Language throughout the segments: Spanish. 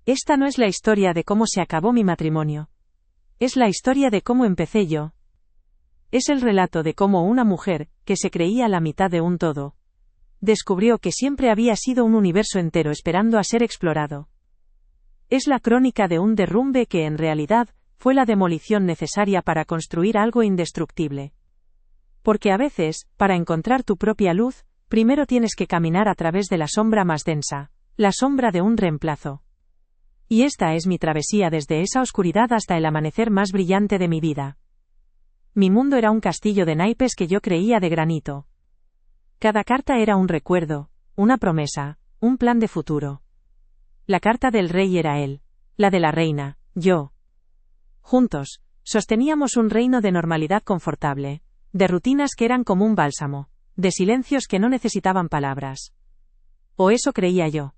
Esta no es la historia de cómo se acabó mi matrimonio. Es la historia de cómo empecé yo. Es el relato de cómo una mujer, que se creía la mitad de un todo, descubrió que siempre había sido un universo entero esperando a ser explorado. Es la crónica de un derrumbe que en realidad fue la demolición necesaria para construir algo indestructible. Porque a veces, para encontrar tu propia luz, primero tienes que caminar a través de la sombra más densa, la sombra de un reemplazo. Y esta es mi travesía desde esa oscuridad hasta el amanecer más brillante de mi vida. Mi mundo era un castillo de naipes que yo creía de granito. Cada carta era un recuerdo, una promesa, un plan de futuro. La carta del rey era él, la de la reina, yo. Juntos, sosteníamos un reino de normalidad confortable, de rutinas que eran como un bálsamo, de silencios que no necesitaban palabras. O eso creía yo.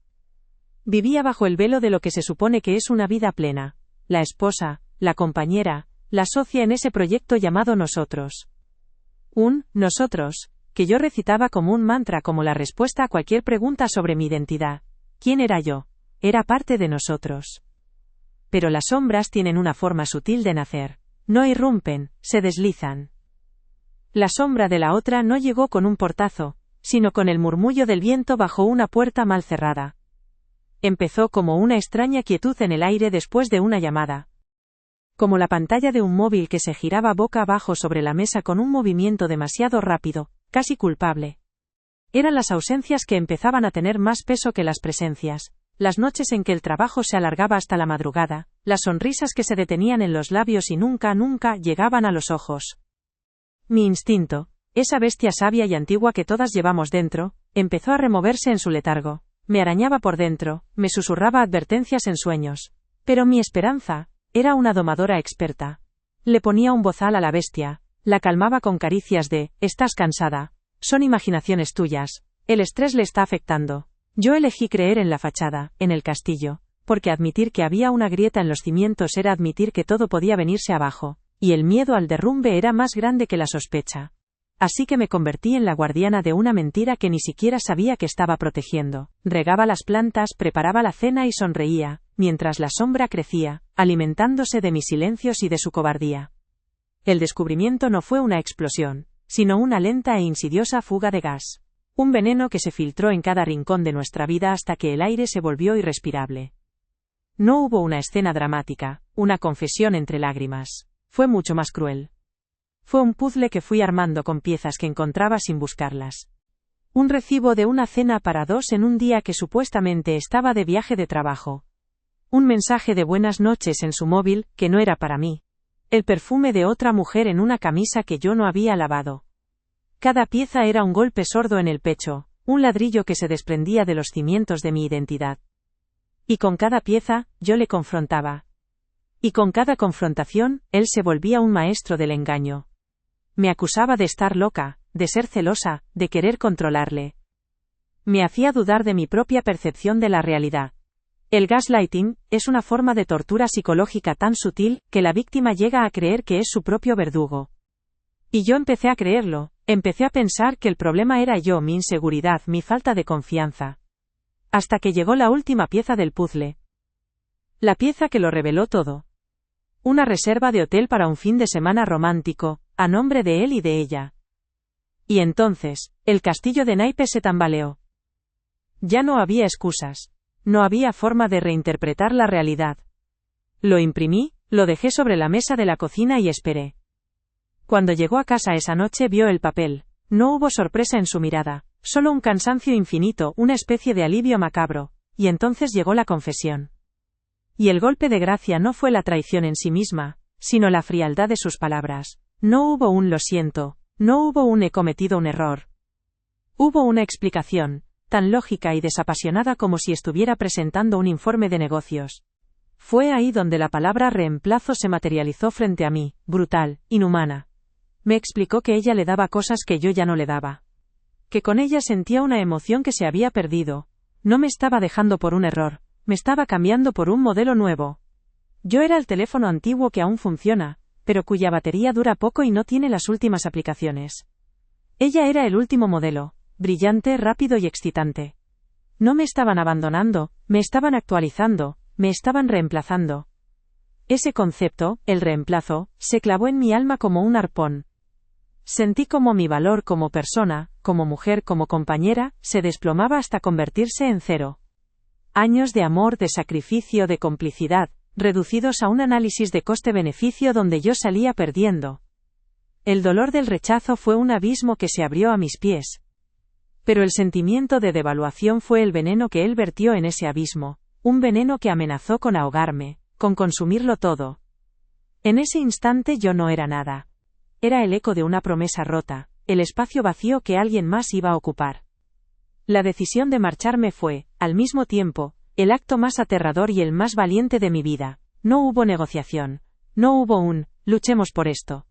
Vivía bajo el velo de lo que se supone que es una vida plena, la esposa, la compañera, la socia en ese proyecto llamado nosotros. Nosotros, que yo recitaba como un mantra como la respuesta a cualquier pregunta sobre mi identidad. ¿Quién era yo? Era parte de nosotros. Pero las sombras tienen una forma sutil de nacer. No irrumpen, se deslizan. La sombra de la otra no llegó con un portazo, sino con el murmullo del viento bajo una puerta mal cerrada. Empezó como una extraña quietud en el aire después de una llamada. Como la pantalla de un móvil que se giraba boca abajo sobre la mesa con un movimiento demasiado rápido, casi culpable. Eran las ausencias que empezaban a tener más peso que las presencias, las noches en que el trabajo se alargaba hasta la madrugada, las sonrisas que se detenían en los labios y nunca llegaban a los ojos. Mi instinto, esa bestia sabia y antigua que todas llevamos dentro, empezó a removerse en su letargo. Me arañaba por dentro, me susurraba advertencias en sueños. Pero mi esperanza era una domadora experta. Le ponía un bozal a la bestia, la calmaba con caricias de, estás cansada, son imaginaciones tuyas, el estrés le está afectando. Yo elegí creer en la fachada, en el castillo, porque admitir que había una grieta en los cimientos era admitir que todo podía venirse abajo, y el miedo al derrumbe era más grande que la sospecha. Así que me convertí en la guardiana de una mentira que ni siquiera sabía que estaba protegiendo. Regaba las plantas, preparaba la cena y sonreía, mientras la sombra crecía, alimentándose de mis silencios y de su cobardía. El descubrimiento no fue una explosión, sino una lenta e insidiosa fuga de gas. Un veneno que se filtró en cada rincón de nuestra vida hasta que el aire se volvió irrespirable. No hubo una escena dramática, una confesión entre lágrimas. Fue mucho más cruel. Fue un puzzle que fui armando con piezas que encontraba sin buscarlas. Un recibo de una cena para dos en un día que supuestamente estaba de viaje de trabajo. Un mensaje de buenas noches en su móvil, que no era para mí. El perfume de otra mujer en una camisa que yo no había lavado. Cada pieza era un golpe sordo en el pecho, un ladrillo que se desprendía de los cimientos de mi identidad. Y con cada pieza, yo le confrontaba. Y con cada confrontación, él se volvía un maestro del engaño. Me acusaba de estar loca, de ser celosa, de querer controlarle. Me hacía dudar de mi propia percepción de la realidad. El gaslighting es una forma de tortura psicológica tan sutil que la víctima llega a creer que es su propio verdugo. Y yo empecé a creerlo, empecé a pensar que el problema era yo, mi inseguridad, mi falta de confianza. Hasta que llegó la última pieza del puzzle. La pieza que lo reveló todo. Una reserva de hotel para un fin de semana romántico, a nombre de él y de ella. Y entonces, el castillo de naipes se tambaleó. Ya no había excusas. No había forma de reinterpretar la realidad. Lo imprimí, lo dejé sobre la mesa de la cocina y esperé. Cuando llegó a casa esa noche vio el papel. No hubo sorpresa en su mirada, solo un cansancio infinito, una especie de alivio macabro, y entonces llegó la confesión. Y el golpe de gracia no fue la traición en sí misma, sino la frialdad de sus palabras. No hubo un lo siento, no hubo un he cometido un error. Hubo una explicación, tan lógica y desapasionada como si estuviera presentando un informe de negocios. Fue ahí donde la palabra reemplazo se materializó frente a mí, brutal, inhumana. Me explicó que ella le daba cosas que yo ya no le daba. Que con ella sentía una emoción que se había perdido. No me estaba dejando por un error, me estaba cambiando por un modelo nuevo. Yo era el teléfono antiguo que aún funciona, pero cuya batería dura poco y no tiene las últimas aplicaciones. Ella era el último modelo, brillante, rápido y excitante. No me estaban abandonando, me estaban actualizando, me estaban reemplazando. Ese concepto, el reemplazo, se clavó en mi alma como un arpón. Sentí como mi valor como persona, como mujer, como compañera, se desplomaba hasta convertirse en cero. Años de amor, de sacrificio, de complicidad, reducidos a un análisis de coste-beneficio donde yo salía perdiendo. El dolor del rechazo fue un abismo que se abrió a mis pies. Pero el sentimiento de devaluación fue el veneno que él vertió en ese abismo, un veneno que amenazó con ahogarme, con consumirlo todo. En ese instante yo no era nada. Era el eco de una promesa rota, el espacio vacío que alguien más iba a ocupar. La decisión de marcharme fue, al mismo tiempo, el acto más aterrador y el más valiente de mi vida. No hubo negociación. No hubo un, luchemos por esto.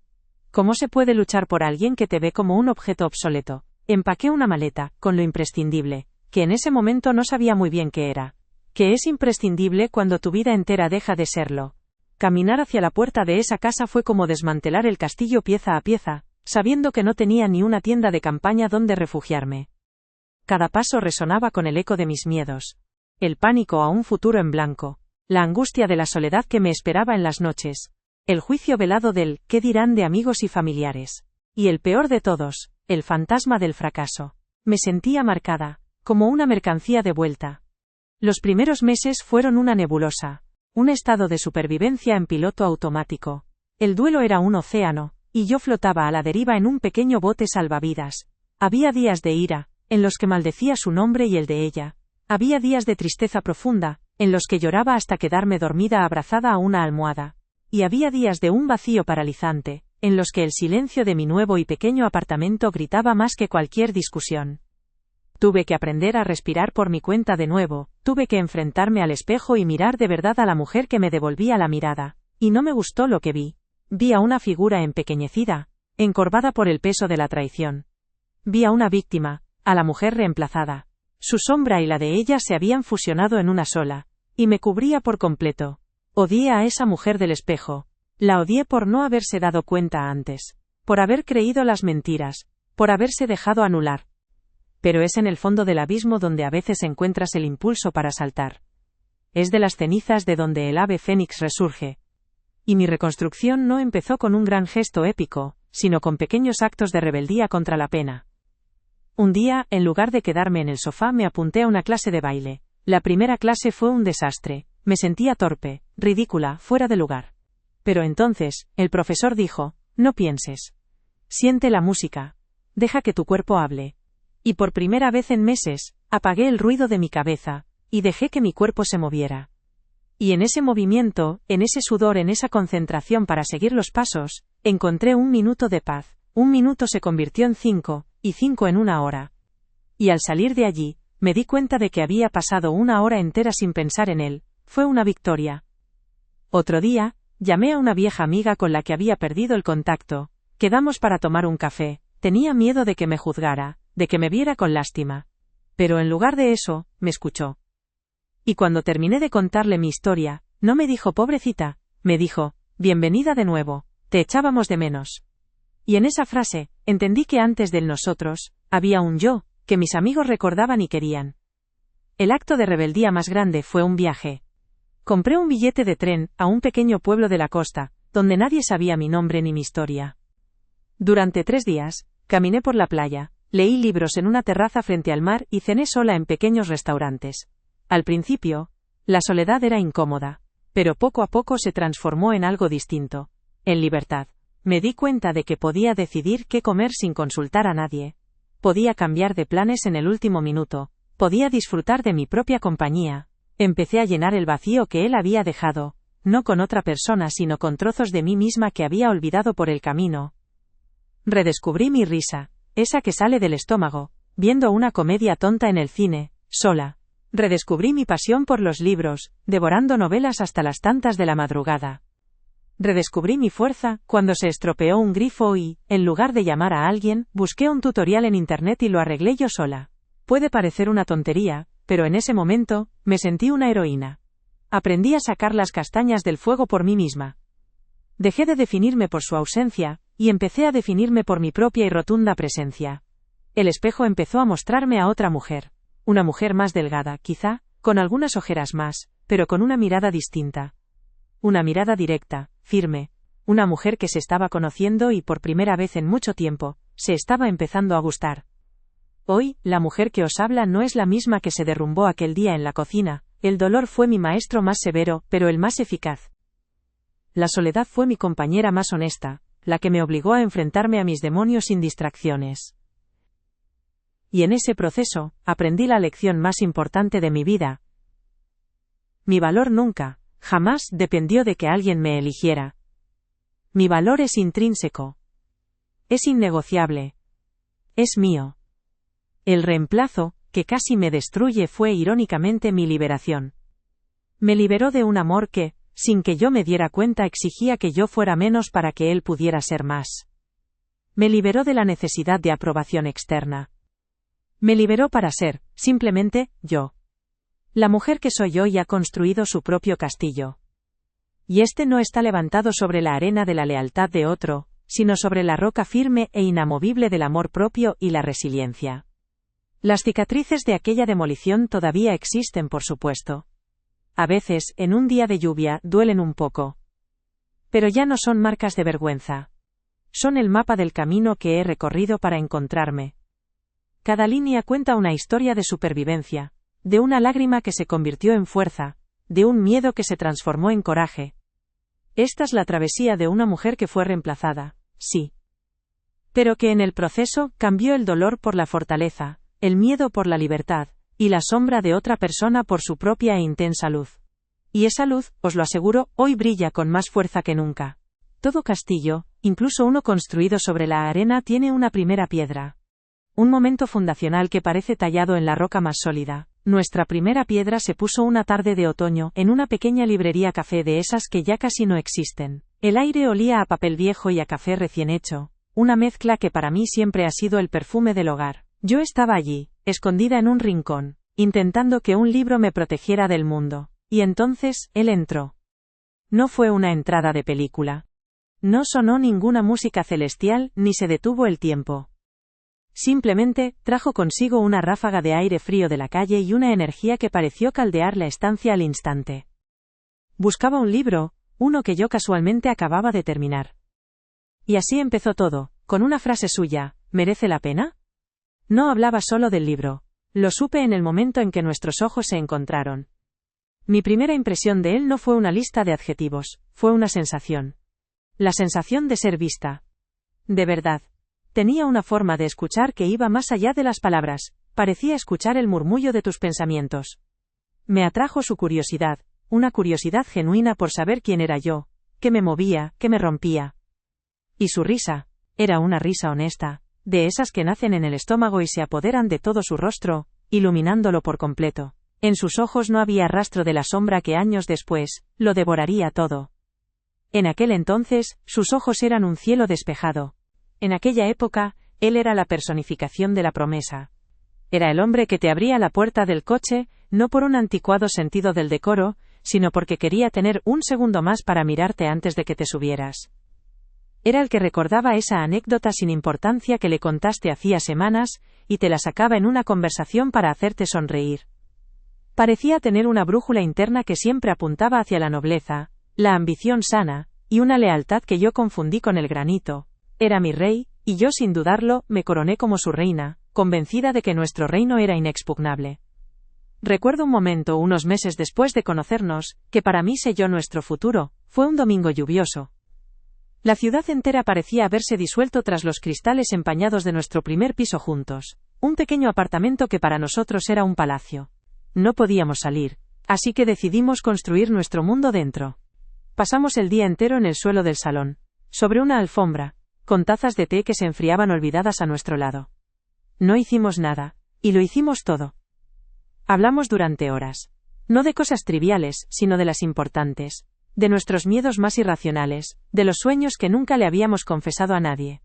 ¿Cómo se puede luchar por alguien que te ve como un objeto obsoleto? Empaqué una maleta, con lo imprescindible, que en ese momento no sabía muy bien qué era. Que es imprescindible cuando tu vida entera deja de serlo. Caminar hacia la puerta de esa casa fue como desmantelar el castillo pieza a pieza, sabiendo que no tenía ni una tienda de campaña donde refugiarme. Cada paso resonaba con el eco de mis miedos. El pánico a un futuro en blanco. La angustia de la soledad que me esperaba en las noches. El juicio velado del «¿qué dirán?» de amigos y familiares. Y el peor de todos, el fantasma del fracaso. Me sentía marcada, como una mercancía de vuelta. Los primeros meses fueron una nebulosa. Un estado de supervivencia en piloto automático. El duelo era un océano, y yo flotaba a la deriva en un pequeño bote salvavidas. Había días de ira, en los que maldecía su nombre y el de ella. Había días de tristeza profunda, en los que lloraba hasta quedarme dormida abrazada a una almohada. Y había días de un vacío paralizante, en los que el silencio de mi nuevo y pequeño apartamento gritaba más que cualquier discusión. Tuve que aprender a respirar por mi cuenta de nuevo, tuve que enfrentarme al espejo y mirar de verdad a la mujer que me devolvía la mirada, y no me gustó lo que vi. Vi a una figura empequeñecida, encorvada por el peso de la traición. Vi a una víctima, a la mujer reemplazada. Su sombra y la de ella se habían fusionado en una sola, y me cubría por completo. Odié a esa mujer del espejo. La odié por no haberse dado cuenta antes, por haber creído las mentiras, por haberse dejado anular. Pero es en el fondo del abismo donde a veces encuentras el impulso para saltar. Es de las cenizas de donde el ave fénix resurge. Y mi reconstrucción no empezó con un gran gesto épico, sino con pequeños actos de rebeldía contra la pena. Un día, en lugar de quedarme en el sofá, me apunté a una clase de baile. La primera clase fue un desastre. Me sentía torpe, ridícula, fuera de lugar. Pero entonces, el profesor dijo, no pienses. Siente la música. Deja que tu cuerpo hable. Y por primera vez en meses, apagué el ruido de mi cabeza, y dejé que mi cuerpo se moviera. Y en ese movimiento, en ese sudor, en esa concentración para seguir los pasos, encontré un minuto de paz. Un minuto se convirtió en 5, y 5 en 1 hora. Y al salir de allí, me di cuenta de que había pasado 1 hora entera sin pensar en él. Fue una victoria. Otro día, llamé a una vieja amiga con la que había perdido el contacto. Quedamos para tomar un café. Tenía miedo de que me juzgara, de que me viera con lástima. Pero en lugar de eso, me escuchó. Y cuando terminé de contarle mi historia, no me dijo pobrecita, me dijo, bienvenida de nuevo, te echábamos de menos. Y en esa frase, entendí que antes del nosotros, había un yo, que mis amigos recordaban y querían. El acto de rebeldía más grande fue un viaje. Compré un billete de tren, a un pequeño pueblo de la costa, donde nadie sabía mi nombre ni mi historia. Durante 3 días, caminé por la playa, leí libros en una terraza frente al mar y cené sola en pequeños restaurantes. Al principio, la soledad era incómoda, pero poco a poco se transformó en algo distinto, en libertad. Me di cuenta de que podía decidir qué comer sin consultar a nadie. Podía cambiar de planes en el último minuto, podía disfrutar de mi propia compañía. Empecé a llenar el vacío que él había dejado, no con otra persona sino con trozos de mí misma que había olvidado por el camino. Redescubrí mi risa, esa que sale del estómago, viendo una comedia tonta en el cine, sola. Redescubrí mi pasión por los libros, devorando novelas hasta las tantas de la madrugada. Redescubrí mi fuerza, cuando se estropeó un grifo y, en lugar de llamar a alguien, busqué un tutorial en internet y lo arreglé yo sola. Puede parecer una tontería, pero en ese momento, me sentí una heroína. Aprendí a sacar las castañas del fuego por mí misma. Dejé de definirme por su ausencia, y empecé a definirme por mi propia y rotunda presencia. El espejo empezó a mostrarme a otra mujer. Una mujer más delgada, quizá, con algunas ojeras más, pero con una mirada distinta. Una mirada directa, firme. Una mujer que se estaba conociendo y por primera vez en mucho tiempo, se estaba empezando a gustar. Hoy, la mujer que os habla no es la misma que se derrumbó aquel día en la cocina. El dolor fue mi maestro más severo, pero el más eficaz. La soledad fue mi compañera más honesta, la que me obligó a enfrentarme a mis demonios sin distracciones. Y en ese proceso, aprendí la lección más importante de mi vida. Mi valor nunca, jamás dependió de que alguien me eligiera. Mi valor es intrínseco. Es innegociable. Es mío. El reemplazo, que casi me destruye, fue irónicamente mi liberación. Me liberó de un amor que, sin que yo me diera cuenta, exigía que yo fuera menos para que él pudiera ser más. Me liberó de la necesidad de aprobación externa. Me liberó para ser, simplemente, yo. La mujer que soy hoy ha construido su propio castillo. Y este no está levantado sobre la arena de la lealtad de otro, sino sobre la roca firme e inamovible del amor propio y la resiliencia. Las cicatrices de aquella demolición todavía existen, por supuesto. A veces, en un día de lluvia, duelen un poco. Pero ya no son marcas de vergüenza. Son el mapa del camino que he recorrido para encontrarme. Cada línea cuenta una historia de supervivencia, de una lágrima que se convirtió en fuerza, de un miedo que se transformó en coraje. Esta es la travesía de una mujer que fue reemplazada, sí. Pero que en el proceso cambió el dolor por la fortaleza, el miedo por la libertad, y la sombra de otra persona por su propia e intensa luz. Y esa luz, os lo aseguro, hoy brilla con más fuerza que nunca. Todo castillo, incluso uno construido sobre la arena, tiene una primera piedra. Un momento fundacional que parece tallado en la roca más sólida. Nuestra primera piedra se puso una tarde de otoño, en una pequeña librería café de esas que ya casi no existen. El aire olía a papel viejo y a café recién hecho, una mezcla que para mí siempre ha sido el perfume del hogar. Yo estaba allí, escondida en un rincón, intentando que un libro me protegiera del mundo. Y entonces, él entró. No fue una entrada de película. No sonó ninguna música celestial, ni se detuvo el tiempo. Simplemente, trajo consigo una ráfaga de aire frío de la calle y una energía que pareció caldear la estancia al instante. Buscaba un libro, uno que yo casualmente acababa de terminar. Y así empezó todo, con una frase suya: ¿merece la pena? No hablaba solo del libro. Lo supe en el momento en que nuestros ojos se encontraron. Mi primera impresión de él no fue una lista de adjetivos, fue una sensación. La sensación de ser vista. De verdad. Tenía una forma de escuchar que iba más allá de las palabras, parecía escuchar el murmullo de tus pensamientos. Me atrajo su curiosidad, una curiosidad genuina por saber quién era yo, qué me movía, qué me rompía. Y su risa, era una risa honesta, de esas que nacen en el estómago y se apoderan de todo su rostro, iluminándolo por completo. En sus ojos no había rastro de la sombra que años después, lo devoraría todo. En aquel entonces, sus ojos eran un cielo despejado. En aquella época, él era la personificación de la promesa. Era el hombre que te abría la puerta del coche, no por un anticuado sentido del decoro, sino porque quería tener un segundo más para mirarte antes de que te subieras. Era el que recordaba esa anécdota sin importancia que le contaste hacía semanas, y te la sacaba en una conversación para hacerte sonreír. Parecía tener una brújula interna que siempre apuntaba hacia la nobleza, la ambición sana, y una lealtad que yo confundí con el granito. Era mi rey, y yo sin dudarlo, me coroné como su reina, convencida de que nuestro reino era inexpugnable. Recuerdo un momento unos meses después de conocernos, que para mí selló nuestro futuro. Fue un domingo lluvioso. La ciudad entera parecía haberse disuelto tras los cristales empañados de nuestro primer piso juntos, un pequeño apartamento que para nosotros era un palacio. No podíamos salir, así que decidimos construir nuestro mundo dentro. Pasamos el día entero en el suelo del salón, sobre una alfombra, con tazas de té que se enfriaban olvidadas a nuestro lado. No hicimos nada, y lo hicimos todo. Hablamos durante horas. No de cosas triviales, sino de las importantes. De nuestros miedos más irracionales, de los sueños que nunca le habíamos confesado a nadie.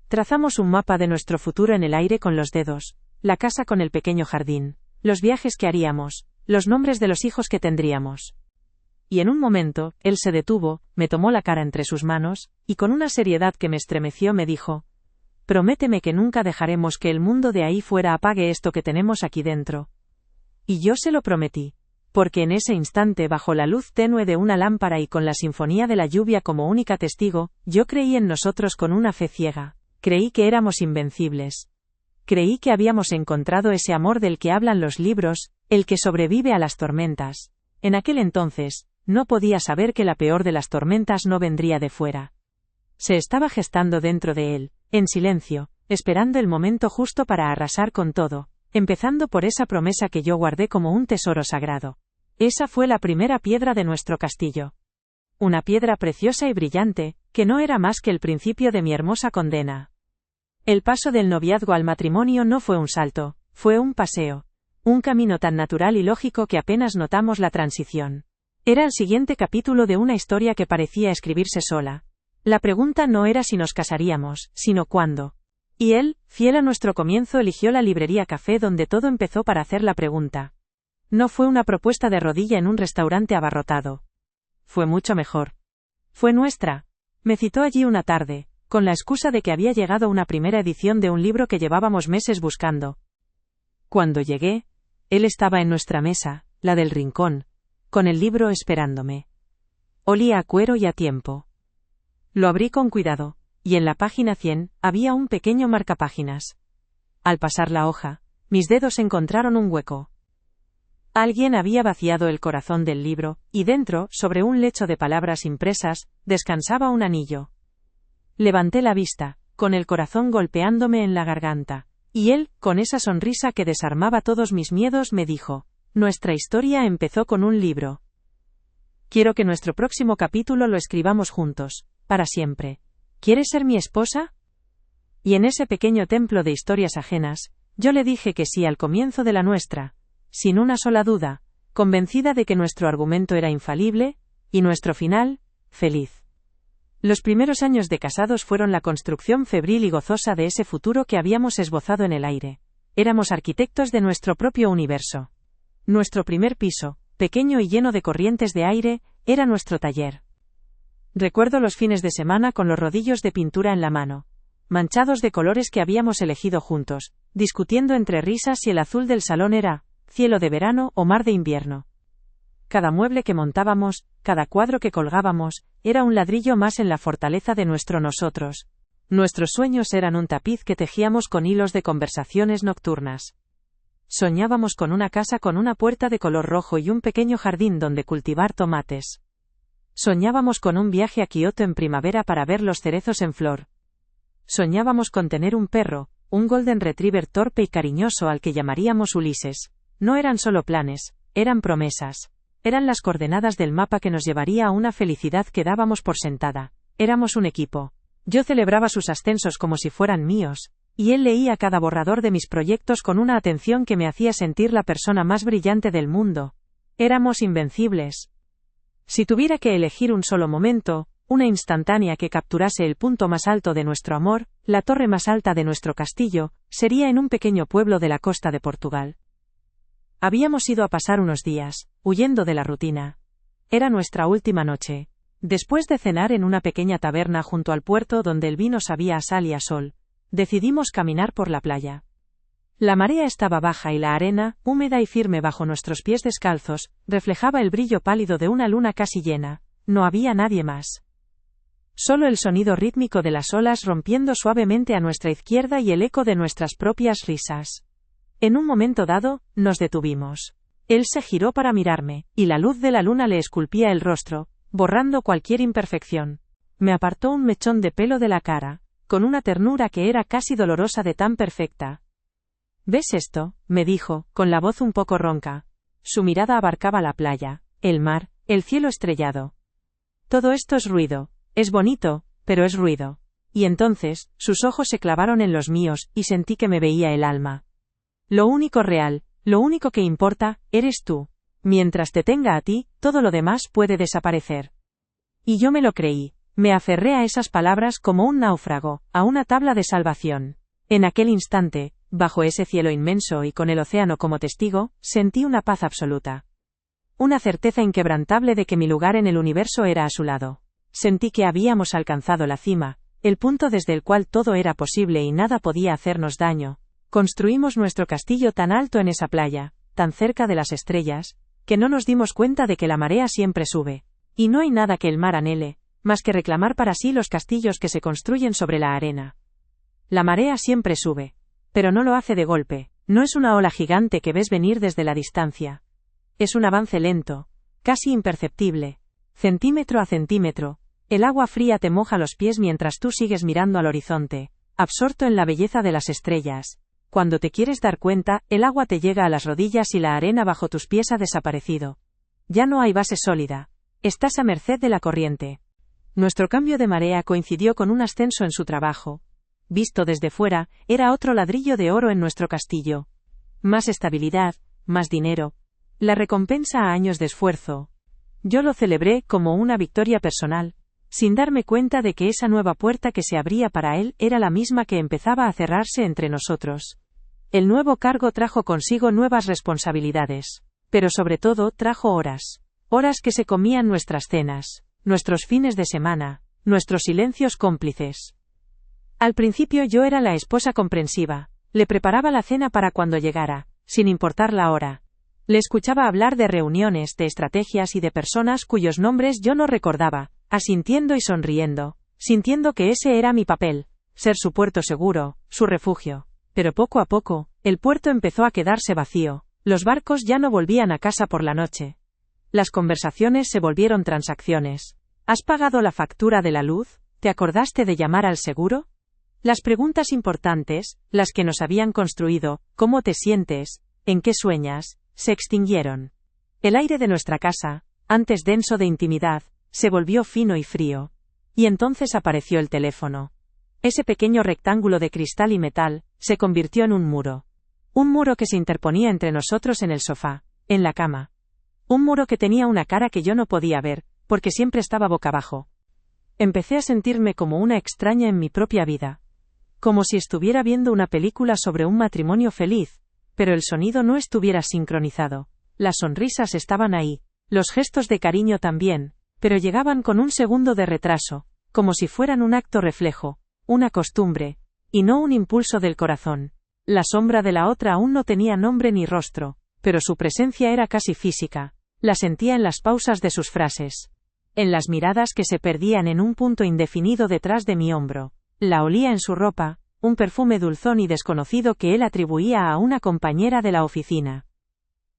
Trazamos un mapa de nuestro futuro en el aire con los dedos, la casa con el pequeño jardín, los viajes que haríamos, los nombres de los hijos que tendríamos. Y en un momento, él se detuvo, me tomó la cara entre sus manos, y con una seriedad que me estremeció me dijo: «Prométeme que nunca dejaremos que el mundo de ahí fuera apague esto que tenemos aquí dentro». Y yo se lo prometí. porque en ese instante, bajo la luz tenue de una lámpara y con la sinfonía de la lluvia como única testigo, yo creí en nosotros con una fe ciega. Creí que éramos invencibles. Creí que habíamos encontrado ese amor del que hablan los libros, el que sobrevive a las tormentas. En aquel entonces, no podía saber que la peor de las tormentas no vendría de fuera. Se estaba gestando dentro de él, en silencio, esperando el momento justo para arrasar con todo, empezando por esa promesa que yo guardé como un tesoro sagrado. Esa fue la primera piedra de nuestro castillo. Una piedra preciosa y brillante, que no era más que el principio de mi hermosa condena. El paso del noviazgo al matrimonio no fue un salto, fue un paseo. Un camino tan natural y lógico que apenas notamos la transición. Era el siguiente capítulo de una historia que parecía escribirse sola. La pregunta no era si nos casaríamos, sino cuándo. Y él, fiel a nuestro comienzo, eligió la librería Café donde todo empezó para hacer la pregunta. No fue una propuesta de rodilla en un restaurante abarrotado. Fue mucho mejor. Fue nuestra. Me citó allí una tarde, con la excusa de que había llegado una primera edición de un libro que llevábamos meses buscando. Cuando llegué, él estaba en nuestra mesa, la del rincón, con el libro esperándome. Olía a cuero y a tiempo. Lo abrí con cuidado, y en la página 100, había un pequeño marcapáginas. Al pasar la hoja, mis dedos encontraron un hueco. Alguien había vaciado el corazón del libro, y dentro, sobre un lecho de palabras impresas, descansaba un anillo. Levanté la vista, con el corazón golpeándome en la garganta, y él, con esa sonrisa que desarmaba todos mis miedos, me dijo: nuestra historia empezó con un libro. Quiero que nuestro próximo capítulo lo escribamos juntos, para siempre. ¿Quieres ser mi esposa? Y en ese pequeño templo de historias ajenas, yo le dije que sí al comienzo de la nuestra, sin una sola duda, convencida de que nuestro argumento era infalible, y nuestro final, feliz. Los primeros años de casados fueron la construcción febril y gozosa de ese futuro que habíamos esbozado en el aire. Éramos arquitectos de nuestro propio universo. Nuestro primer piso, pequeño y lleno de corrientes de aire, era nuestro taller. Recuerdo los fines de semana con los rodillos de pintura en la mano, manchados de colores que habíamos elegido juntos, discutiendo entre risas si el azul del salón era cielo de verano o mar de invierno. Cada mueble que montábamos, cada cuadro que colgábamos, era un ladrillo más en la fortaleza de nuestro nosotros. Nuestros sueños eran un tapiz que tejíamos con hilos de conversaciones nocturnas. Soñábamos con una casa con una puerta de color rojo y un pequeño jardín donde cultivar tomates. Soñábamos con un viaje a Kioto en primavera para ver los cerezos en flor. Soñábamos con tener un perro, un golden retriever torpe y cariñoso al que llamaríamos Ulises. No eran solo planes, eran promesas. Eran las coordenadas del mapa que nos llevaría a una felicidad que dábamos por sentada. Éramos un equipo. Yo celebraba sus ascensos como si fueran míos, y él leía cada borrador de mis proyectos con una atención que me hacía sentir la persona más brillante del mundo. Éramos invencibles. Si tuviera que elegir un solo momento, una instantánea que capturase el punto más alto de nuestro amor, la torre más alta de nuestro castillo, sería en un pequeño pueblo de la costa de Portugal. Habíamos ido a pasar unos días, huyendo de la rutina. Era nuestra última noche. Después de cenar en una pequeña taberna junto al puerto donde el vino sabía a sal y a sol, decidimos caminar por la playa. La marea estaba baja y la arena, húmeda y firme bajo nuestros pies descalzos, reflejaba el brillo pálido de una luna casi llena. No había nadie más. Solo el sonido rítmico de las olas rompiendo suavemente a nuestra izquierda y el eco de nuestras propias risas. En un momento dado, nos detuvimos. Él se giró para mirarme, y la luz de la luna le esculpía el rostro, borrando cualquier imperfección. Me apartó un mechón de pelo de la cara, con una ternura que era casi dolorosa de tan perfecta. ¿Ves esto?, me dijo, con la voz un poco ronca. Su mirada abarcaba la playa, el mar, el cielo estrellado. Todo esto es ruido. Es bonito, pero es ruido. Y entonces, sus ojos se clavaron en los míos, y sentí que me veía el alma. Lo único real, lo único que importa, eres tú. Mientras te tenga a ti, todo lo demás puede desaparecer. Y yo me lo creí. Me aferré a esas palabras como un náufrago, a una tabla de salvación. En aquel instante, bajo ese cielo inmenso y con el océano como testigo, sentí una paz absoluta. Una certeza inquebrantable de que mi lugar en el universo era a su lado. Sentí que habíamos alcanzado la cima, el punto desde el cual todo era posible y nada podía hacernos daño. Construimos nuestro castillo tan alto en esa playa, tan cerca de las estrellas, que no nos dimos cuenta de que la marea siempre sube. Y no hay nada que el mar anhele, más que reclamar para sí los castillos que se construyen sobre la arena. La marea siempre sube. Pero no lo hace de golpe, no es una ola gigante que ves venir desde la distancia. Es un avance lento, casi imperceptible. Centímetro a centímetro, el agua fría te moja los pies mientras tú sigues mirando al horizonte, absorto en la belleza de las estrellas. Cuando te quieres dar cuenta, el agua te llega a las rodillas y la arena bajo tus pies ha desaparecido. Ya no hay base sólida. Estás a merced de la corriente. Nuestro cambio de marea coincidió con un ascenso en su trabajo. Visto desde fuera, era otro ladrillo de oro en nuestro castillo. Más estabilidad, más dinero. La recompensa a años de esfuerzo. Yo lo celebré como una victoria personal, sin darme cuenta de que esa nueva puerta que se abría para él era la misma que empezaba a cerrarse entre nosotros. El nuevo cargo trajo consigo nuevas responsabilidades, pero sobre todo trajo horas. Horas que se comían nuestras cenas, nuestros fines de semana, nuestros silencios cómplices. Al principio yo era la esposa comprensiva, le preparaba la cena para cuando llegara, sin importar la hora. Le escuchaba hablar de reuniones, de estrategias y de personas cuyos nombres yo no recordaba, asintiendo y sonriendo, sintiendo que ese era mi papel, ser su puerto seguro, su refugio. Pero poco a poco, el puerto empezó a quedarse vacío, los barcos ya no volvían a casa por la noche. Las conversaciones se volvieron transacciones. ¿Has pagado la factura de la luz? ¿Te acordaste de llamar al seguro? Las preguntas importantes, las que nos habían construido, ¿cómo te sientes? ¿En qué sueñas? Se extinguieron. El aire de nuestra casa, antes denso de intimidad, se volvió fino y frío. Y entonces apareció el teléfono. Ese pequeño rectángulo de cristal y metal, se convirtió en un muro. Un muro que se interponía entre nosotros en el sofá, en la cama. Un muro que tenía una cara que yo no podía ver, porque siempre estaba boca abajo. Empecé a sentirme como una extraña en mi propia vida. Como si estuviera viendo una película sobre un matrimonio feliz, pero el sonido no estuviera sincronizado. Las sonrisas estaban ahí, los gestos de cariño también, pero llegaban con un segundo de retraso, como si fueran un acto reflejo, una costumbre, y no un impulso del corazón. La sombra de la otra aún no tenía nombre ni rostro, pero su presencia era casi física. La sentía en las pausas de sus frases, en las miradas que se perdían en un punto indefinido detrás de mi hombro. La olía en su ropa, un perfume dulzón y desconocido que él atribuía a una compañera de la oficina.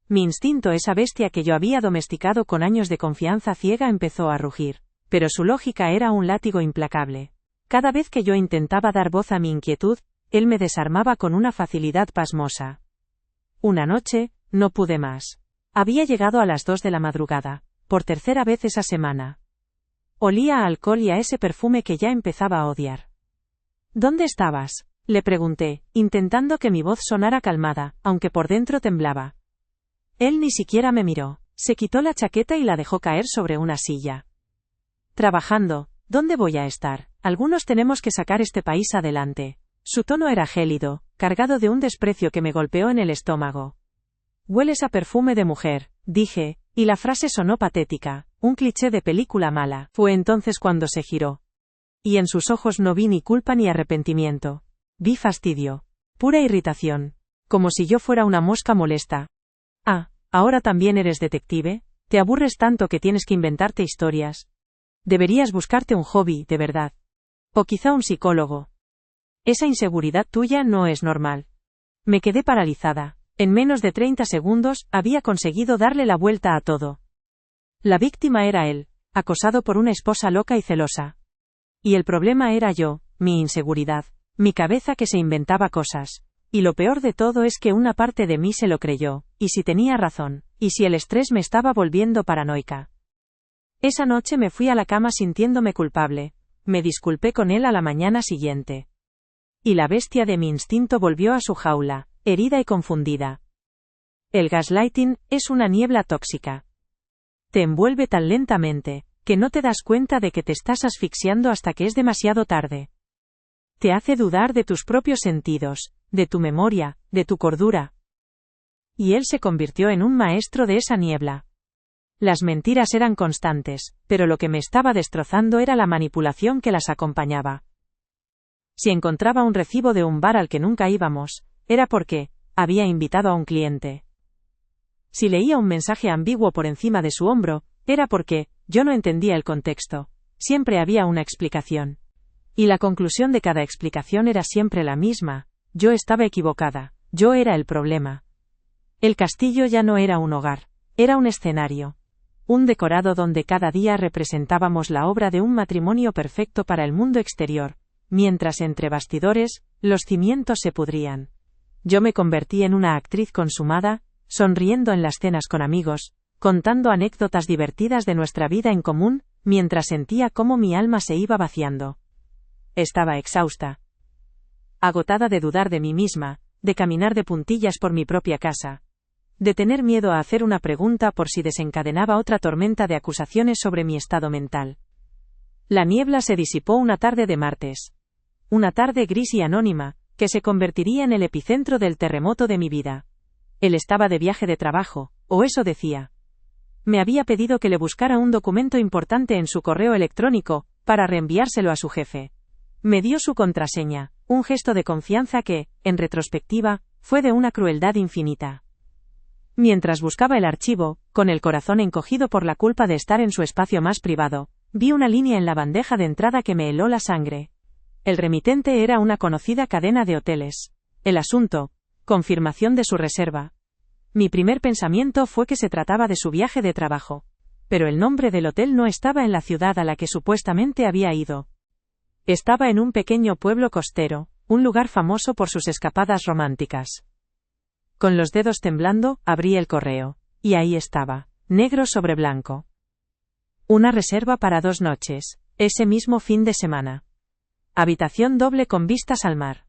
Mi instinto, esa bestia que yo había domesticado con años de confianza ciega, empezó a rugir, pero su lógica era un látigo implacable. Cada vez que yo intentaba dar voz a mi inquietud, él me desarmaba con una facilidad pasmosa. Una noche, no pude más. Había llegado a las 2 de la madrugada, por tercera vez esa semana. Olía a alcohol y a ese perfume que ya empezaba a odiar. ¿Dónde estabas?, le pregunté, intentando que mi voz sonara calmada, aunque por dentro temblaba. Él ni siquiera me miró, se quitó la chaqueta y la dejó caer sobre una silla. Trabajando. ¿Dónde voy a estar? Algunos tenemos que sacar este país adelante. Su tono era gélido, cargado de un desprecio que me golpeó en el estómago. Hueles a perfume de mujer, dije, y la frase sonó patética, un cliché de película mala. Fue entonces cuando se giró. Y en sus ojos no vi ni culpa ni arrepentimiento. Vi fastidio. Pura irritación. Como si yo fuera una mosca molesta. Ah, ¿ahora también eres detective? ¿Te aburres tanto que tienes que inventarte historias? Deberías buscarte un hobby, de verdad. O quizá un psicólogo. Esa inseguridad tuya no es normal. Me quedé paralizada. En menos de 30 segundos, había conseguido darle la vuelta a todo. La víctima era él, acosado por una esposa loca y celosa. Y el problema era yo, mi inseguridad, mi cabeza que se inventaba cosas. Y lo peor de todo es que una parte de mí se lo creyó, y si tenía razón, y si el estrés me estaba volviendo paranoica. Esa noche me fui a la cama sintiéndome culpable, me disculpé con él a la mañana siguiente. Y la bestia de mi instinto volvió a su jaula, herida y confundida. El gaslighting es una niebla tóxica. Te envuelve tan lentamente, que no te das cuenta de que te estás asfixiando hasta que es demasiado tarde. Te hace dudar de tus propios sentidos, de tu memoria, de tu cordura. Y él se convirtió en un maestro de esa niebla. Las mentiras eran constantes, pero lo que me estaba destrozando era la manipulación que las acompañaba. Si encontraba un recibo de un bar al que nunca íbamos, era porque había invitado a un cliente. Si leía un mensaje ambiguo por encima de su hombro, era porque yo no entendía el contexto. Siempre había una explicación. Y la conclusión de cada explicación era siempre la misma: yo estaba equivocada, yo era el problema. El castillo ya no era un hogar, era un escenario. Un decorado donde cada día representábamos la obra de un matrimonio perfecto para el mundo exterior, mientras entre bastidores, los cimientos se pudrían. Yo me convertí en una actriz consumada, sonriendo en las cenas con amigos, contando anécdotas divertidas de nuestra vida en común, mientras sentía cómo mi alma se iba vaciando. Estaba exhausta. Agotada de dudar de mí misma, de caminar de puntillas por mi propia casa, de tener miedo a hacer una pregunta por si desencadenaba otra tormenta de acusaciones sobre mi estado mental. La niebla se disipó una tarde de martes. Una tarde gris y anónima, que se convertiría en el epicentro del terremoto de mi vida. Él estaba de viaje de trabajo, o eso decía. Me había pedido que le buscara un documento importante en su correo electrónico, para reenviárselo a su jefe. Me dio su contraseña, un gesto de confianza que, en retrospectiva, fue de una crueldad infinita. Mientras buscaba el archivo, con el corazón encogido por la culpa de estar en su espacio más privado, vi una línea en la bandeja de entrada que me heló la sangre. El remitente era una conocida cadena de hoteles. El asunto: confirmación de su reserva. Mi primer pensamiento fue que se trataba de su viaje de trabajo. Pero el nombre del hotel no estaba en la ciudad a la que supuestamente había ido. Estaba en un pequeño pueblo costero, un lugar famoso por sus escapadas románticas. Con los dedos temblando, abrí el correo. Y ahí estaba, negro sobre blanco. Una reserva para 2 noches, ese mismo fin de semana. Habitación doble con vistas al mar.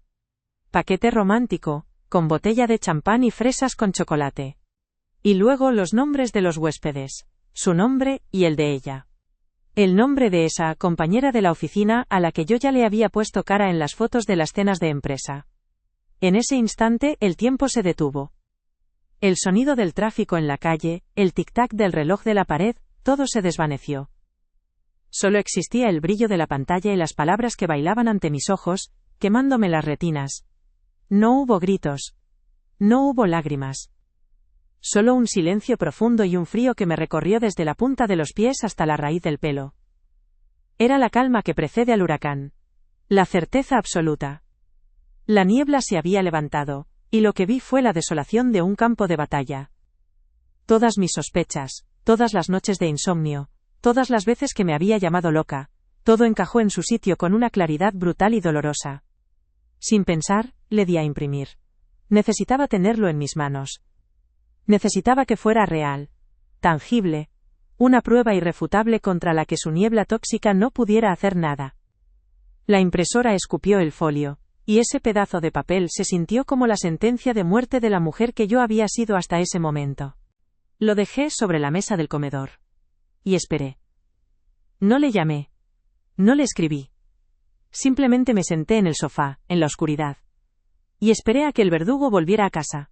Paquete romántico, con botella de champán y fresas con chocolate. Y luego los nombres de los huéspedes, su nombre y el de ella. El nombre de esa compañera de la oficina a la que yo ya le había puesto cara en las fotos de las cenas de empresa. En ese instante el tiempo se detuvo. El sonido del tráfico en la calle, el tic-tac del reloj de la pared, todo se desvaneció. Solo existía el brillo de la pantalla y las palabras que bailaban ante mis ojos, quemándome las retinas. No hubo gritos. No hubo lágrimas. Solo un silencio profundo y un frío que me recorrió desde la punta de los pies hasta la raíz del pelo. Era la calma que precede al huracán. La certeza absoluta. La niebla se había levantado, y lo que vi fue la desolación de un campo de batalla. Todas mis sospechas, todas las noches de insomnio, todas las veces que me había llamado loca, todo encajó en su sitio con una claridad brutal y dolorosa. Sin pensar, le di a imprimir. Necesitaba tenerlo en mis manos. Necesitaba que fuera real, tangible, una prueba irrefutable contra la que su niebla tóxica no pudiera hacer nada. La impresora escupió el folio, y ese pedazo de papel se sintió como la sentencia de muerte de la mujer que yo había sido hasta ese momento. Lo dejé sobre la mesa del comedor. Y esperé. No le llamé. No le escribí. Simplemente me senté en el sofá, en la oscuridad. Y esperé a que el verdugo volviera a casa.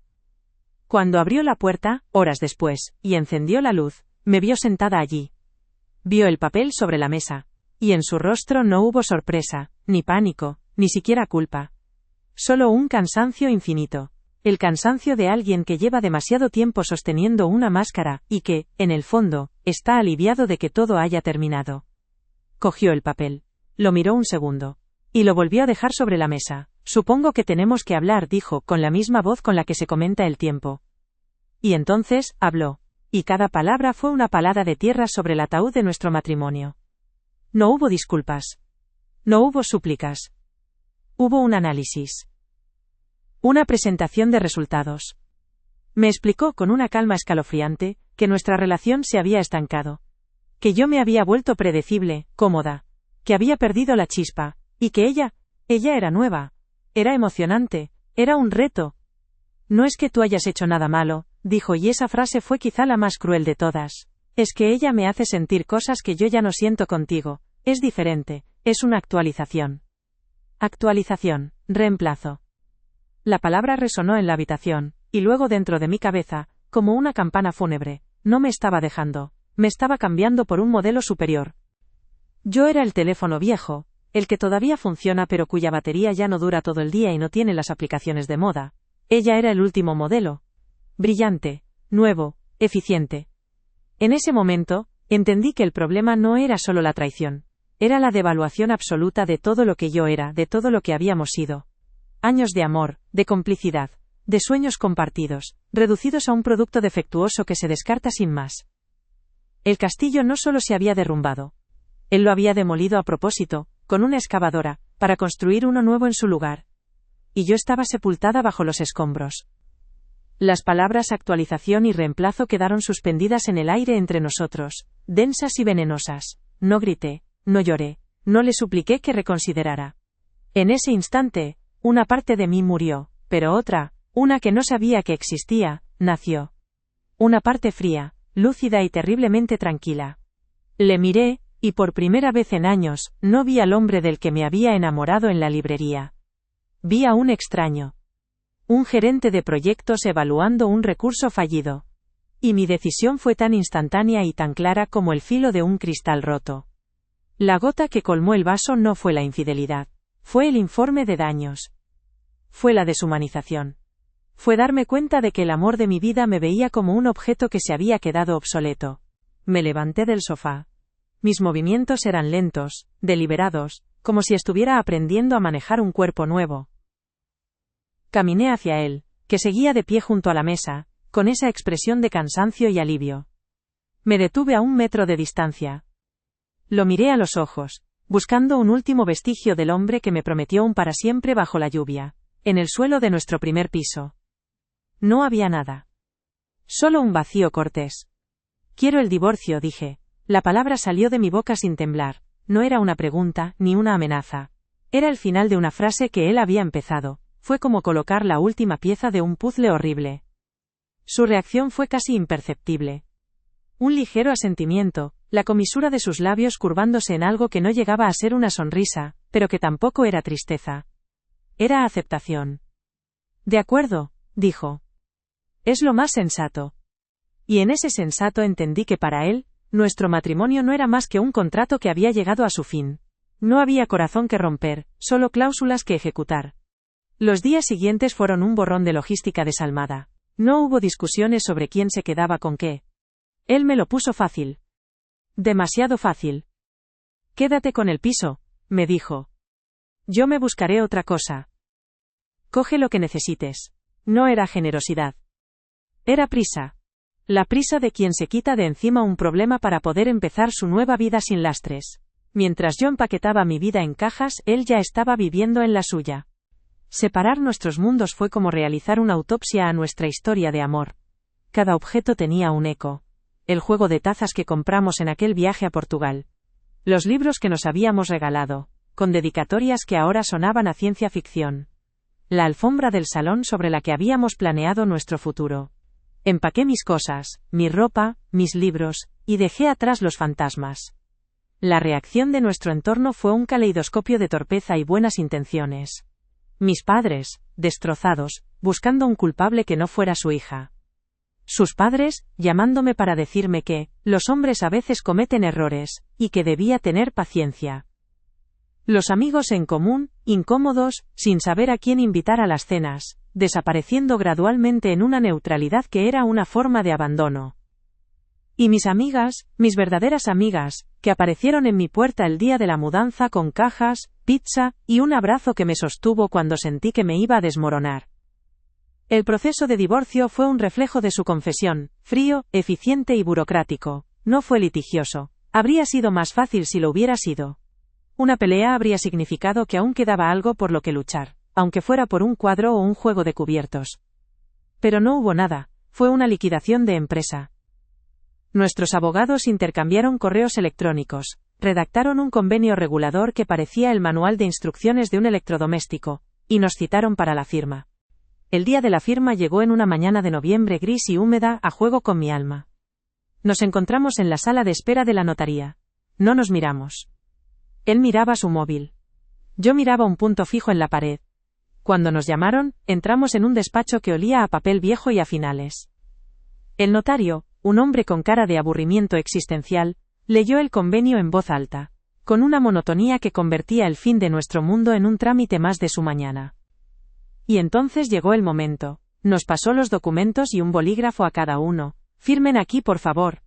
Cuando abrió la puerta, horas después, y encendió la luz, me vio sentada allí. Vio el papel sobre la mesa. Y en su rostro no hubo sorpresa, ni pánico, ni siquiera culpa. Solo un cansancio infinito. El cansancio de alguien que lleva demasiado tiempo sosteniendo una máscara, y que, en el fondo, está aliviado de que todo haya terminado. Cogió el papel. Lo miró un segundo. Y lo volvió a dejar sobre la mesa. Supongo que tenemos que hablar, dijo, con la misma voz con la que se comenta el tiempo. Y entonces, habló. Y cada palabra fue una palada de tierra sobre el ataúd de nuestro matrimonio. No hubo disculpas. No hubo súplicas. Hubo un análisis. Una presentación de resultados. Me explicó con una calma escalofriante, que nuestra relación se había estancado. Que yo me había vuelto predecible, cómoda. Que había perdido la chispa. Y que ella era nueva. Era emocionante. Era un reto. No es que tú hayas hecho nada malo, dijo, y esa frase fue quizá la más cruel de todas. Es que ella me hace sentir cosas que yo ya no siento contigo. Es diferente. Es una actualización. Actualización. Reemplazo. La palabra resonó en la habitación, y luego dentro de mi cabeza, como una campana fúnebre. No me estaba dejando. Me estaba cambiando por un modelo superior. Yo era el teléfono viejo, el que todavía funciona pero cuya batería ya no dura todo el día y no tiene las aplicaciones de moda. Ella era el último modelo. Brillante, nuevo, eficiente. En ese momento, entendí que el problema no era solo la traición. Era la devaluación absoluta de todo lo que yo era, de todo lo que habíamos sido. Años de amor, de complicidad, de sueños compartidos, reducidos a un producto defectuoso que se descarta sin más. El castillo no solo se había derrumbado. Él lo había demolido a propósito, con una excavadora, para construir uno nuevo en su lugar. Y yo estaba sepultada bajo los escombros. Las palabras actualización y reemplazo quedaron suspendidas en el aire entre nosotros, densas y venenosas. No grité, no lloré, no le supliqué que reconsiderara. En ese instante, una parte de mí murió, pero otra, una que no sabía que existía, nació. Una parte fría, lúcida y terriblemente tranquila. Le miré, y por primera vez en años, no vi al hombre del que me había enamorado en la librería. Vi a un extraño. Un gerente de proyectos evaluando un recurso fallido. Y mi decisión fue tan instantánea y tan clara como el filo de un cristal roto. La gota que colmó el vaso no fue la infidelidad. Fue el informe de daños. Fue la deshumanización. Fue darme cuenta de que el amor de mi vida me veía como un objeto que se había quedado obsoleto. Me levanté del sofá. Mis movimientos eran lentos, deliberados, como si estuviera aprendiendo a manejar un cuerpo nuevo. Caminé hacia él, que seguía de pie junto a la mesa, con esa expresión de cansancio y alivio. Me detuve a 1 metro de distancia. Lo miré a los ojos, buscando un último vestigio del hombre que me prometió un para siempre bajo la lluvia, en el suelo de nuestro primer piso. No había nada. Solo un vacío cortés. Quiero el divorcio, dije. La palabra salió de mi boca sin temblar. No era una pregunta, ni una amenaza. Era el final de una frase que él había empezado. Fue como colocar la última pieza de un puzzle horrible. Su reacción fue casi imperceptible. Un ligero asentimiento, la comisura de sus labios curvándose en algo que no llegaba a ser una sonrisa, pero que tampoco era tristeza. Era aceptación. De acuerdo, dijo. Es lo más sensato. Y en ese sensato entendí que para él, nuestro matrimonio no era más que un contrato que había llegado a su fin. No había corazón que romper, solo cláusulas que ejecutar. Los días siguientes fueron un borrón de logística desalmada. No hubo discusiones sobre quién se quedaba con qué. Él me lo puso fácil. Demasiado fácil. Quédate con el piso, me dijo. Yo me buscaré otra cosa. Coge lo que necesites. No era generosidad. Era prisa. La prisa de quien se quita de encima un problema para poder empezar su nueva vida sin lastres. Mientras yo empaquetaba mi vida en cajas, él ya estaba viviendo en la suya. Separar nuestros mundos fue como realizar una autopsia a nuestra historia de amor. Cada objeto tenía un eco. El juego de tazas que compramos en aquel viaje a Portugal. Los libros que nos habíamos regalado, con dedicatorias que ahora sonaban a ciencia ficción. La alfombra del salón sobre la que habíamos planeado nuestro futuro. Empaqué mis cosas, mi ropa, mis libros, y dejé atrás los fantasmas. La reacción de nuestro entorno fue un caleidoscopio de torpeza y buenas intenciones. Mis padres, destrozados, buscando un culpable que no fuera su hija. Sus padres, llamándome para decirme que, los hombres a veces cometen errores, y que debía tener paciencia. Los amigos en común, incómodos, sin saber a quién invitar a las cenas, desapareciendo gradualmente en una neutralidad que era una forma de abandono. Y mis amigas, mis verdaderas amigas, que aparecieron en mi puerta el día de la mudanza con cajas, pizza, y un abrazo que me sostuvo cuando sentí que me iba a desmoronar. El proceso de divorcio fue un reflejo de su confesión, frío, eficiente y burocrático. No fue litigioso. Habría sido más fácil si lo hubiera sido. Una pelea habría significado que aún quedaba algo por lo que luchar, aunque fuera por un cuadro o un juego de cubiertos. Pero no hubo nada, fue una liquidación de empresa. Nuestros abogados intercambiaron correos electrónicos, redactaron un convenio regulador que parecía el manual de instrucciones de un electrodoméstico, y nos citaron para la firma. El día de la firma llegó en una mañana de noviembre gris y húmeda, a juego con mi alma. Nos encontramos en la sala de espera de la notaría. No nos miramos. Él miraba su móvil. Yo miraba un punto fijo en la pared. Cuando nos llamaron, entramos en un despacho que olía a papel viejo y a finales. El notario, un hombre con cara de aburrimiento existencial, leyó el convenio en voz alta, con una monotonía que convertía el fin de nuestro mundo en un trámite más de su mañana. Y entonces llegó el momento. Nos pasó los documentos y un bolígrafo a cada uno, Firmen aquí, por favor.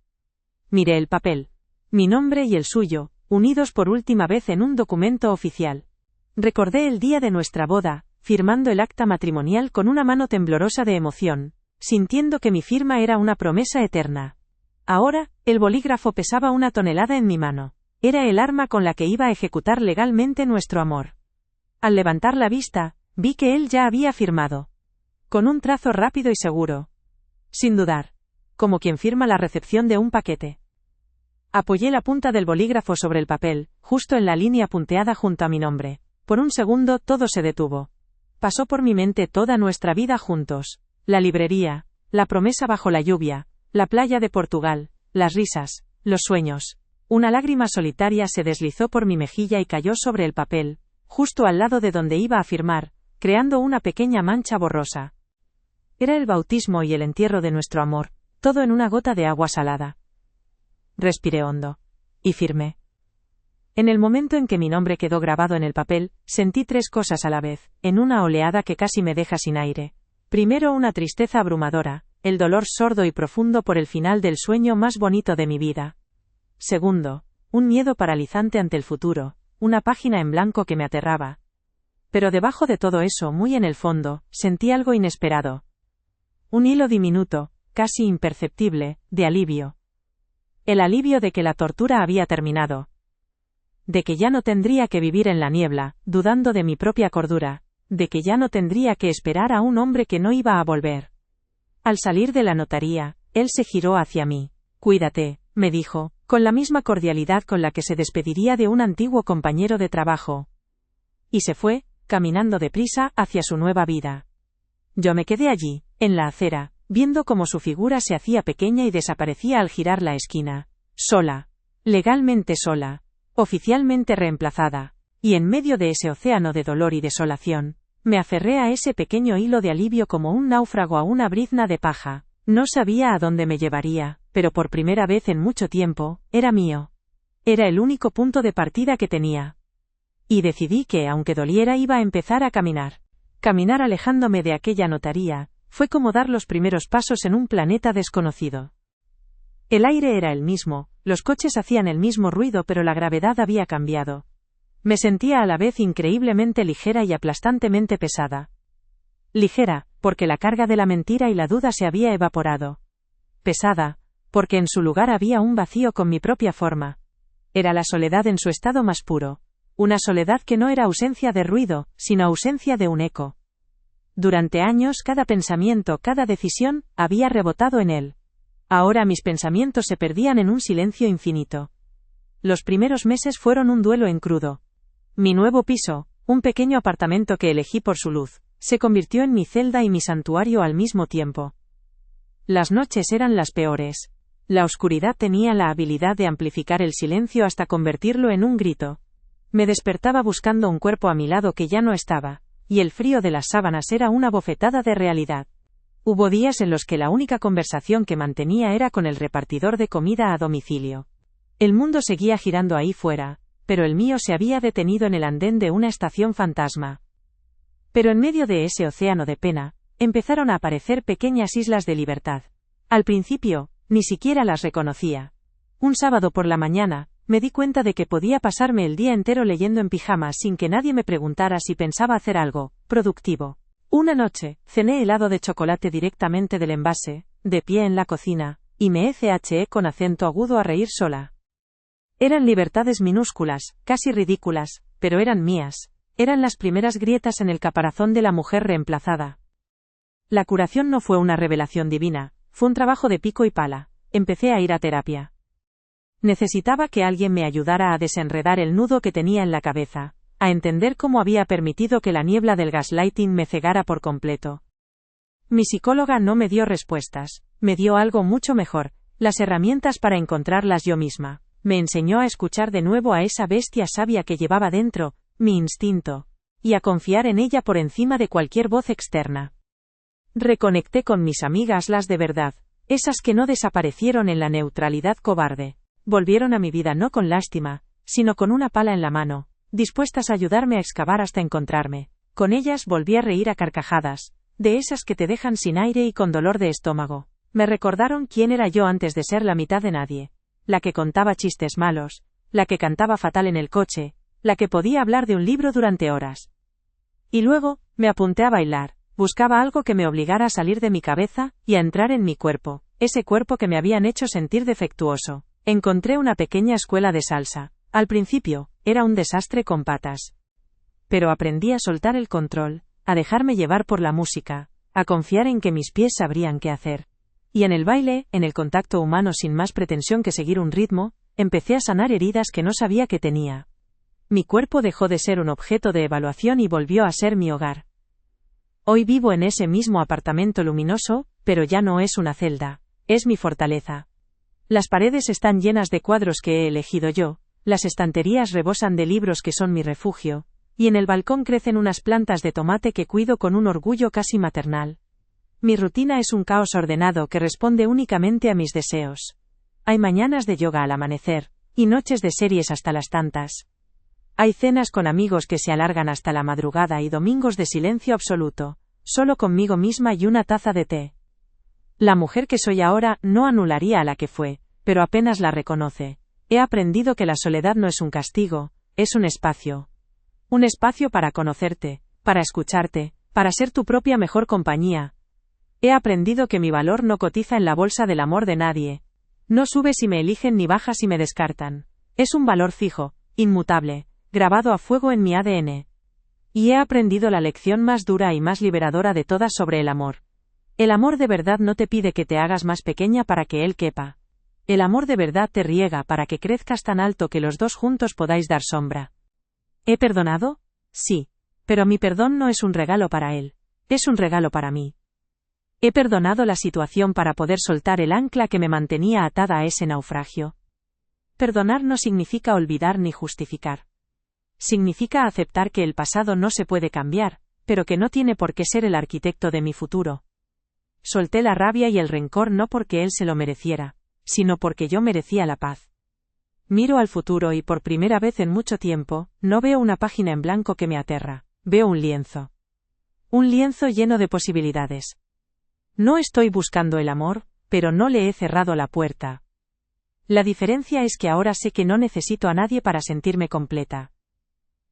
Miré el papel. Mi nombre y el suyo, unidos por última vez en un documento oficial. Recordé el día de nuestra boda, firmando el acta matrimonial con una mano temblorosa de emoción, sintiendo que mi firma era una promesa eterna. Ahora, el bolígrafo pesaba 1 tonelada en mi mano. Era el arma con la que iba a ejecutar legalmente nuestro amor. Al levantar la vista, vi que él ya había firmado. Con un trazo rápido y seguro. Sin dudar. Como quien firma la recepción de un paquete. Apoyé la punta del bolígrafo sobre el papel, justo en la línea punteada junto a mi nombre. Por un segundo todo se detuvo. Pasó por mi mente toda nuestra vida juntos. La librería, la promesa bajo la lluvia, la playa de Portugal, las risas, los sueños. Una lágrima solitaria se deslizó por mi mejilla y cayó sobre el papel, justo al lado de donde iba a firmar, creando una pequeña mancha borrosa. Era el bautismo y el entierro de nuestro amor, todo en una gota de agua salada. Respiré hondo. Y firmé. En el momento en que mi nombre quedó grabado en el papel, sentí 3 cosas a la vez, en una oleada que casi me deja sin aire. Primero, una tristeza abrumadora, el dolor sordo y profundo por el final del sueño más bonito de mi vida. Segundo, un miedo paralizante ante el futuro, una página en blanco que me aterraba. Pero debajo de todo eso, muy en el fondo, sentí algo inesperado. Un hilo diminuto, casi imperceptible, de alivio. El alivio de que la tortura había terminado. De que ya no tendría que vivir en la niebla, dudando de mi propia cordura, de que ya no tendría que esperar a un hombre que no iba a volver. Al salir de la notaría, él se giró hacia mí. Cuídate, me dijo, con la misma cordialidad con la que se despediría de un antiguo compañero de trabajo. Y se fue, caminando deprisa, hacia su nueva vida. Yo me quedé allí, en la acera, viendo cómo su figura se hacía pequeña y desaparecía al girar la esquina. Sola. Legalmente sola. Oficialmente reemplazada. Y en medio de ese océano de dolor y desolación, me aferré a ese pequeño hilo de alivio como un náufrago a una brizna de paja. No sabía a dónde me llevaría, pero por primera vez en mucho tiempo, era mío. Era el único punto de partida que tenía. Y decidí que, aunque doliera, iba a empezar a caminar. Caminar alejándome de aquella notaría, fue como dar los primeros pasos en un planeta desconocido. El aire era el mismo, los coches hacían el mismo ruido, pero la gravedad había cambiado. Me sentía a la vez increíblemente ligera y aplastantemente pesada. Ligera, porque la carga de la mentira y la duda se había evaporado. Pesada, porque en su lugar había un vacío con mi propia forma. Era la soledad en su estado más puro. Una soledad que no era ausencia de ruido, sino ausencia de un eco. Durante años cada pensamiento, cada decisión, había rebotado en él. Ahora mis pensamientos se perdían en un silencio infinito. Los primeros meses fueron un duelo en crudo. Mi nuevo piso, un pequeño apartamento que elegí por su luz, se convirtió en mi celda y mi santuario al mismo tiempo. Las noches eran las peores. La oscuridad tenía la habilidad de amplificar el silencio hasta convertirlo en un grito. Me despertaba buscando un cuerpo a mi lado que ya no estaba, y el frío de las sábanas era una bofetada de realidad. Hubo días en los que la única conversación que mantenía era con el repartidor de comida a domicilio. El mundo seguía girando ahí fuera, pero el mío se había detenido en el andén de una estación fantasma. Pero en medio de ese océano de pena, empezaron a aparecer pequeñas islas de libertad. Al principio, ni siquiera las reconocía. Un sábado por la mañana, me di cuenta de que podía pasarme el día entero leyendo en pijama sin que nadie me preguntara si pensaba hacer algo productivo. Una noche, cené helado de chocolate directamente del envase, de pie en la cocina, y me eché con acento agudo a reír sola. Eran libertades minúsculas, casi ridículas, pero eran mías. Eran las primeras grietas en el caparazón de la mujer reemplazada. La curación no fue una revelación divina, fue un trabajo de pico y pala. Empecé a ir a terapia. Necesitaba que alguien me ayudara a desenredar el nudo que tenía en la cabeza, a entender cómo había permitido que la niebla del gaslighting me cegara por completo. Mi psicóloga no me dio respuestas, me dio algo mucho mejor, las herramientas para encontrarlas yo misma. Me enseñó a escuchar de nuevo a esa bestia sabia que llevaba dentro, mi instinto, y a confiar en ella por encima de cualquier voz externa. Reconecté con mis amigas, las de verdad, esas que no desaparecieron en la neutralidad cobarde. Volvieron a mi vida no con lástima, sino con una pala en la mano, dispuestas a ayudarme a excavar hasta encontrarme. Con ellas volví a reír a carcajadas, de esas que te dejan sin aire y con dolor de estómago. Me recordaron quién era yo antes de ser la mitad de nadie. La que contaba chistes malos, la que cantaba fatal en el coche, la que podía hablar de un libro durante horas. Y luego, me apunté a bailar, buscaba algo que me obligara a salir de mi cabeza, y a entrar en mi cuerpo, ese cuerpo que me habían hecho sentir defectuoso. Encontré una pequeña escuela de salsa. Al principio, era un desastre con patas. Pero aprendí a soltar el control, a dejarme llevar por la música, a confiar en que mis pies sabrían qué hacer. Y en el baile, en el contacto humano sin más pretensión que seguir un ritmo, empecé a sanar heridas que no sabía que tenía. Mi cuerpo dejó de ser un objeto de evaluación y volvió a ser mi hogar. Hoy vivo en ese mismo apartamento luminoso, pero ya no es una celda, es mi fortaleza. Las paredes están llenas de cuadros que he elegido yo, las estanterías rebosan de libros que son mi refugio, y en el balcón crecen unas plantas de tomate que cuido con un orgullo casi maternal. Mi rutina es un caos ordenado que responde únicamente a mis deseos. Hay mañanas de yoga al amanecer, y noches de series hasta las tantas. Hay cenas con amigos que se alargan hasta la madrugada y domingos de silencio absoluto, solo conmigo misma y una taza de té. La mujer que soy ahora no anularía a la que fue, pero apenas la reconoce. He aprendido que la soledad no es un castigo, es un espacio. Un espacio para conocerte, para escucharte, para ser tu propia mejor compañía. He aprendido que mi valor no cotiza en la bolsa del amor de nadie. No sube si me eligen ni baja si me descartan. Es un valor fijo, inmutable, grabado a fuego en mi ADN. Y he aprendido la lección más dura y más liberadora de todas sobre el amor. El amor de verdad no te pide que te hagas más pequeña para que él quepa. El amor de verdad te riega para que crezcas tan alto que los dos juntos podáis dar sombra. ¿He perdonado? Sí. Pero mi perdón no es un regalo para él. Es un regalo para mí. He perdonado la situación para poder soltar el ancla que me mantenía atada a ese naufragio. Perdonar no significa olvidar ni justificar. Significa aceptar que el pasado no se puede cambiar, pero que no tiene por qué ser el arquitecto de mi futuro. Solté la rabia y el rencor no porque él se lo mereciera, sino porque yo merecía la paz. Miro al futuro y por primera vez en mucho tiempo, no veo una página en blanco que me aterra, veo un lienzo. Un lienzo lleno de posibilidades. No estoy buscando el amor, pero no le he cerrado la puerta. La diferencia es que ahora sé que no necesito a nadie para sentirme completa.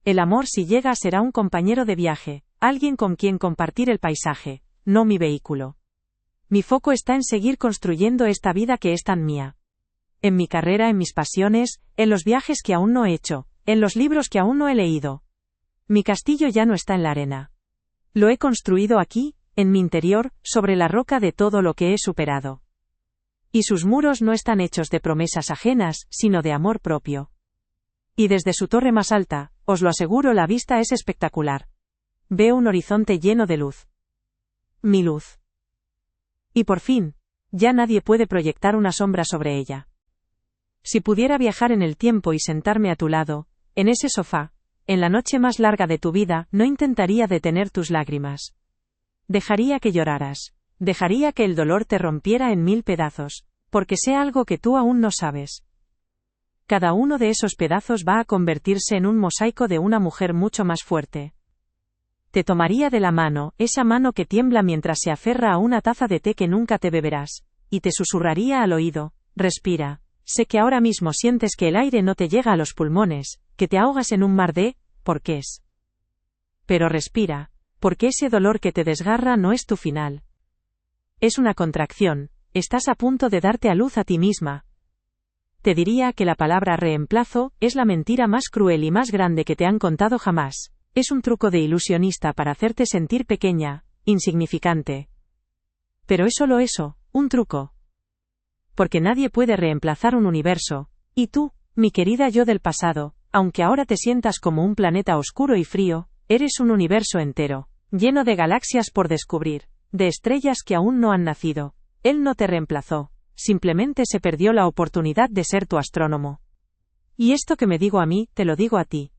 El amor si llega será un compañero de viaje, alguien con quien compartir el paisaje, no mi vehículo. Mi foco está en seguir construyendo esta vida que es tan mía. En mi carrera, en mis pasiones, en los viajes que aún no he hecho, en los libros que aún no he leído. Mi castillo ya no está en la arena. Lo he construido aquí, en mi interior, sobre la roca de todo lo que he superado. Y sus muros no están hechos de promesas ajenas, sino de amor propio. Y desde su torre más alta, os lo aseguro, la vista es espectacular. Veo un horizonte lleno de luz. Mi luz. Y por fin, ya nadie puede proyectar una sombra sobre ella. Si pudiera viajar en el tiempo y sentarme a tu lado, en ese sofá, en la noche más larga de tu vida, no intentaría detener tus lágrimas. Dejaría que lloraras, dejaría que el dolor te rompiera en 1000 pedazos, porque sé algo que tú aún no sabes. Cada uno de esos pedazos va a convertirse en un mosaico de una mujer mucho más fuerte. Te tomaría de la mano, esa mano que tiembla mientras se aferra a una taza de té que nunca te beberás, y te susurraría al oído, respira, sé que ahora mismo sientes que el aire no te llega a los pulmones, que te ahogas en un mar de porqués. Pero respira, porque ese dolor que te desgarra no es tu final. Es una contracción, estás a punto de darte a luz a ti misma. Te diría que la palabra reemplazo es la mentira más cruel y más grande que te han contado jamás. Es un truco de ilusionista para hacerte sentir pequeña, insignificante. Pero es solo eso, un truco. Porque nadie puede reemplazar un universo, y tú, mi querida yo del pasado, aunque ahora te sientas como un planeta oscuro y frío, eres un universo entero, lleno de galaxias por descubrir, de estrellas que aún no han nacido. Él no te reemplazó, simplemente se perdió la oportunidad de ser tu astrónomo. Y esto que me digo a mí, te lo digo a ti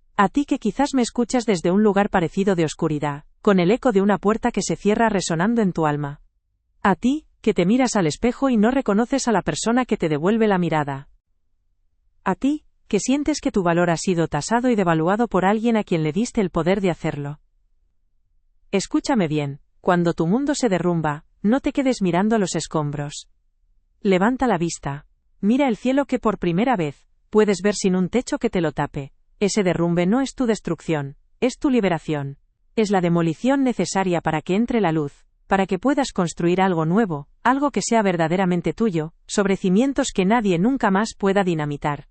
que quizás me escuchas desde un lugar parecido de oscuridad, con el eco de una puerta que se cierra resonando en tu alma. A ti, que te miras al espejo y no reconoces a la persona que te devuelve la mirada. A ti, que sientes que tu valor ha sido tasado y devaluado por alguien a quien le diste el poder de hacerlo. Escúchame bien, cuando tu mundo se derrumba, No te quedes mirando los escombros. Levanta la vista. Mira el cielo que por primera vez puedes ver sin un techo que te lo tape. Ese derrumbe no es tu destrucción, es tu liberación. Es la demolición necesaria para que entre la luz, para que puedas construir algo nuevo, algo que sea verdaderamente tuyo, sobre cimientos que nadie nunca más pueda dinamitar.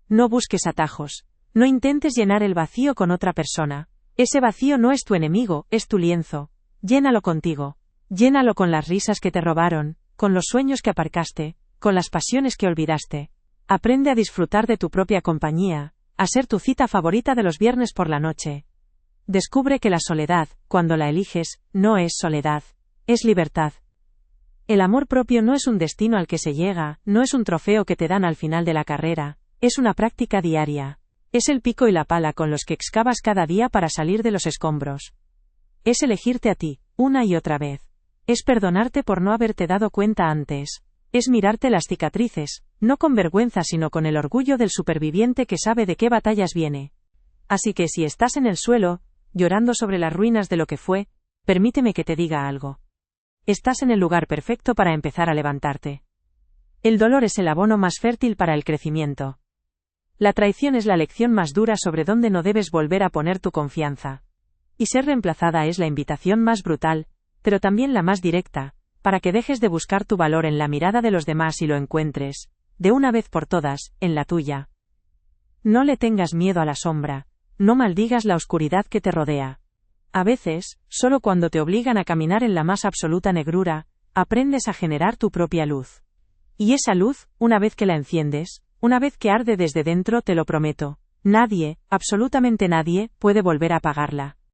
No busques atajos. No intentes llenar el vacío con otra persona. Ese vacío no es tu enemigo, es tu lienzo. Llénalo contigo. Llénalo con las risas que te robaron, con los sueños que aparcaste, con las pasiones que olvidaste. Aprende a disfrutar de tu propia compañía, a ser tu cita favorita de los viernes por la noche. Descubre que la soledad, cuando la eliges, no es soledad, es libertad. El amor propio no es un destino al que se llega, no es un trofeo que te dan al final de la carrera, es una práctica diaria. Es el pico y la pala con los que excavas cada día para salir de los escombros. Es elegirte a ti, una y otra vez. Es perdonarte por no haberte dado cuenta antes. Es mirarte las cicatrices, no con vergüenza sino con el orgullo del superviviente que sabe de qué batallas viene. Así que si estás en el suelo, llorando sobre las ruinas de lo que fue, permíteme que te diga algo. Estás en el lugar perfecto para empezar a levantarte. El dolor es el abono más fértil para el crecimiento. La traición es la lección más dura sobre dónde no debes volver a poner tu confianza. Y ser reemplazada es la invitación más brutal, pero también la más directa, para que dejes de buscar tu valor en la mirada de los demás y lo encuentres, de una vez por todas, en la tuya. No le tengas miedo a la sombra, no maldigas la oscuridad que te rodea. A veces, solo cuando te obligan a caminar en la más absoluta negrura, aprendes a generar tu propia luz. Y esa luz, una vez que la enciendes, una vez que arde desde dentro, te lo prometo, nadie, absolutamente nadie, puede volver a apagarla.